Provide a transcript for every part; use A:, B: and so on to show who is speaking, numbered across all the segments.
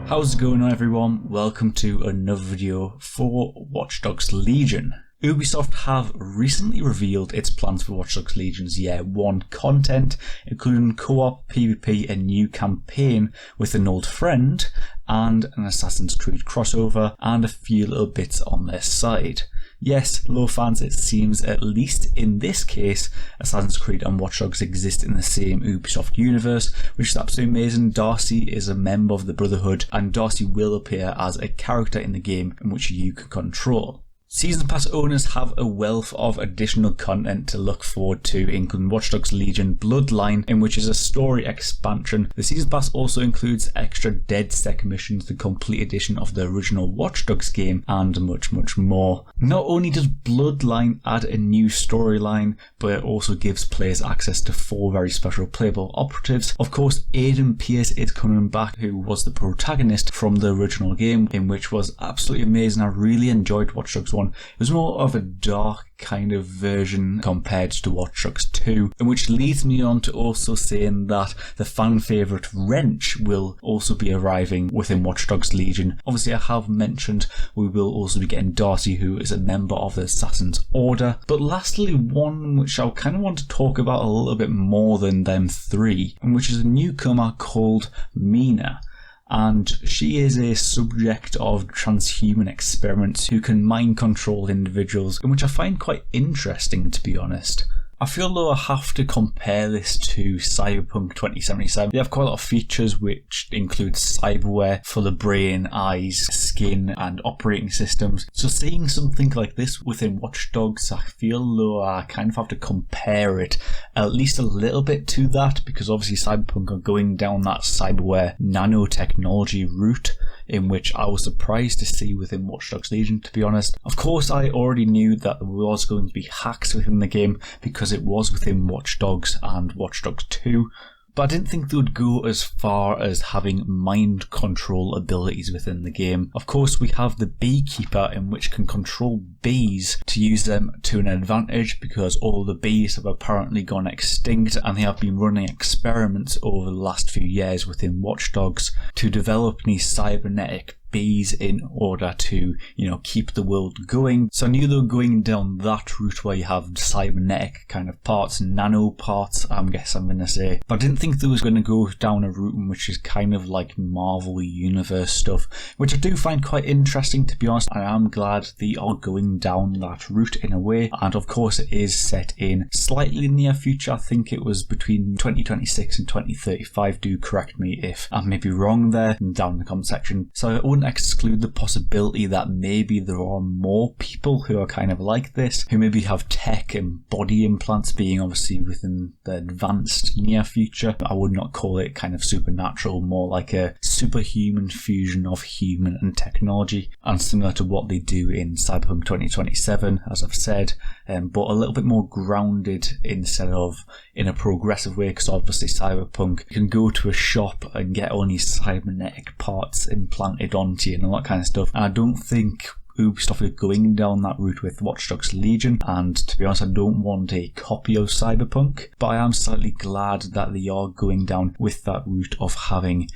A: How's it going on, everyone? Welcome to another video for Watch Dogs Legion. Ubisoft have recently revealed its plans for Watch Dogs Legion's Year 1 content, including co-op, PvP, a new campaign with an old friend, and an Assassin's Creed crossover, and a few little bits on their side. Yes, low fans, it seems, at least in this case, Assassin's Creed and Watch Dogs exist in the same Ubisoft universe, which is absolutely amazing. Darcy is a member of the Brotherhood, and Darcy will appear as a character in the game in which you can control. Season Pass owners have a wealth of additional content to look forward to, including Watch Dogs Legion Bloodline, in which is a story expansion. The Season Pass also includes extra DedSec missions, the complete edition of the original Watch Dogs game, and much more. Not only does Bloodline add a new storyline, but it also gives players access to 4 very special playable operatives. Of course, Aiden Pierce is coming back, who was the protagonist from the original game, in which was absolutely amazing. I really enjoyed Watch Dogs 1. It was more of a dark kind of version compared to Watch Dogs 2, and which leads me on to also saying that the fan favourite Wrench will also be arriving within Watch Dogs Legion. Obviously, I have mentioned we will also be getting Darcy, who is a member of the Assassin's Order. But lastly, one which I kind of want to talk about a little bit more than them 3, and which is a newcomer called Mina. And she is a subject of transhuman experiments who can mind control individuals, which I find quite interesting, to be honest. I feel though I have to compare this to Cyberpunk 2077. They have quite a lot of features which include cyberware for the brain, eyes, skin and operating systems. So seeing something like this within Watch Dogs, I feel though I kind of have to compare it at least a little bit to that, because obviously Cyberpunk are going down that cyberware nanotechnology route, in which I was surprised to see within Watch Dogs Legion, to be honest. Of course, I already knew that there was going to be hacks within the game because it was within Watch Dogs and Watch Dogs 2, but I didn't think they would go as far as having mind control abilities within the game. Of course, we have the Beekeeper, in which can control bees to use them to an advantage, because all the bees have apparently gone extinct, and they have been running experiments over the last few years within Watch Dogs to develop these cybernetic bees in order to, keep the world going. So I knew they were going down that route where you have cybernetic kind of parts, nano parts, I guess I'm going to say. But I didn't think they was going to go down a route which is kind of like Marvel Universe stuff, which I do find quite interesting, to be honest. I am glad they are going down that route in a way. And of course it is set in slightly near future. I think it was between 2026 and 2035. Do correct me if I may be wrong there down in the comment section. So I wouldn't exclude the possibility that maybe there are more people who are kind of like this, who maybe have tech and body implants, being obviously within the advanced near future. I would not call it kind of supernatural, more like a superhuman fusion of human and technology, and similar to what they do in Cyberpunk 2077, as I've said, but a little bit more grounded instead of in a progressive way, because obviously Cyberpunk, you can go to a shop and get only cybernetic parts implanted onto you and all that kind of stuff. And I don't think Ubisoft is going down that route with Watch Dogs Legion, and to be honest, I don't want a copy of Cyberpunk, but I am slightly glad that they are going down with that route of having,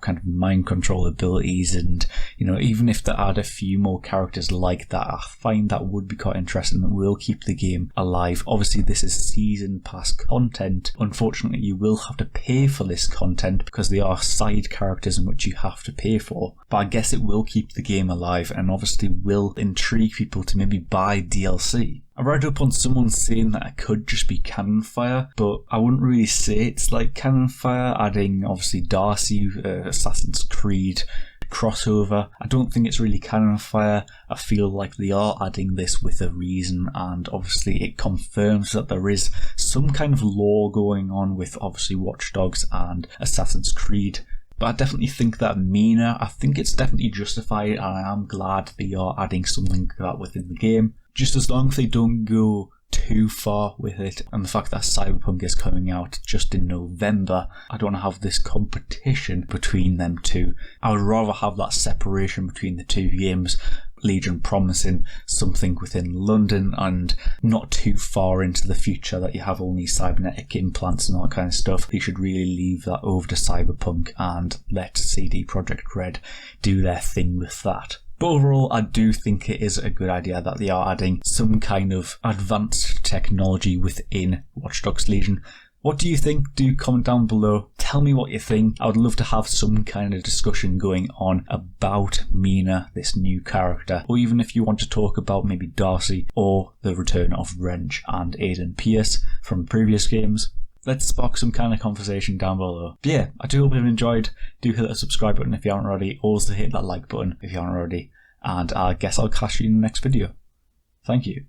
A: kind of mind control abilities, and, even if they add a few more characters like that, I find that would be quite interesting. That will keep the game alive. Obviously, this is Season Pass content. Unfortunately, you will have to pay for this content because they are side characters in which you have to pay for, but I guess it will keep the game alive, and obviously will intrigue people to maybe buy DLC. I read up on someone saying that it could just be Cannon Fire, but I wouldn't really say it's like Cannon Fire, adding obviously Darcy, Assassin's Creed crossover. I don't think it's really Cannon Fire. I feel like they are adding this with a reason, and obviously it confirms that there is some kind of lore going on with obviously Watch Dogs and Assassin's Creed. But I definitely think that Mina, I think it's definitely justified, and I am glad they are adding something like that within the game. Just as long as they don't go too far with it, and the fact that Cyberpunk is coming out just in November, I don't want to have this competition between them two. I would rather have that separation between the two games, Legion promising something within London and not too far into the future that you have only cybernetic implants and all that kind of stuff. You should really leave that over to Cyberpunk and let CD Projekt Red do their thing with that. But overall, I do think it is a good idea that they are adding some kind of advanced technology within Watch Dogs Legion. What do you think? Do comment down below. Tell me what you think. I would love to have some kind of discussion going on about Mina, this new character. Or even if you want to talk about maybe Darcy or the return of Wrench and Aiden Pierce from previous games. Let's spark some kind of conversation down below. But yeah, I do hope you've enjoyed. Do hit that subscribe button if you haven't already. Also hit that like button if you haven't already. And I guess I'll catch you in the next video. Thank you.